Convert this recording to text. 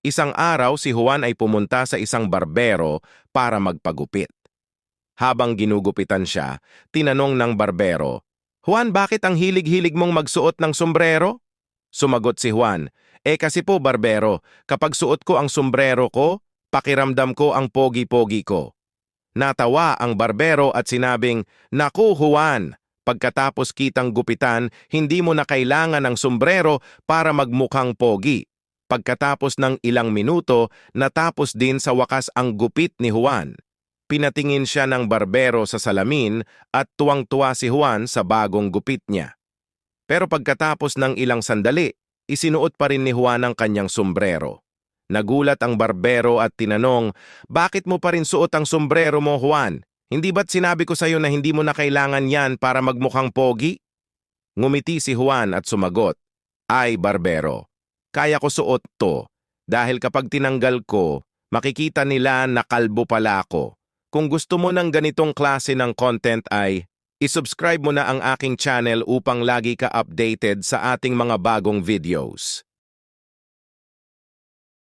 Isang araw si Juan ay pumunta sa isang barbero para magpagupit. Habang ginugupitan siya, tinanong ng barbero, "Juan, bakit ang hilig-hilig mong magsuot ng sombrero?" Sumagot si Juan, kasi po barbero, kapag suot ko ang sombrero ko, pakiramdam ko ang pogi-pogi ko." Natawa ang barbero at sinabing, "Naku Juan, pagkatapos kitang gupitan, hindi mo na kailangan ng sombrero para magmukhang pogi." Pagkatapos ng ilang minuto, natapos din sa wakas ang gupit ni Juan. Pinatingin siya ng barbero sa salamin at tuwang-tuwa si Juan sa bagong gupit niya. Pero pagkatapos ng ilang sandali, isinuot pa rin ni Juan ang kanyang sombrero. Nagulat ang barbero at tinanong, "Bakit mo pa rin suot ang sombrero mo, Juan? Hindi ba't sinabi ko sa'yo na hindi mo na kailangan yan para magmukhang pogi?" Ngumiti si Juan at sumagot, "Ay, barbero, kaya ko suot to dahil kapag tinanggal ko, makikita nila na kalbo pala ako. Kung gusto mo ng ganitong klase ng content ay isubscribe mo na ang aking channel upang lagi ka updated sa ating mga bagong videos."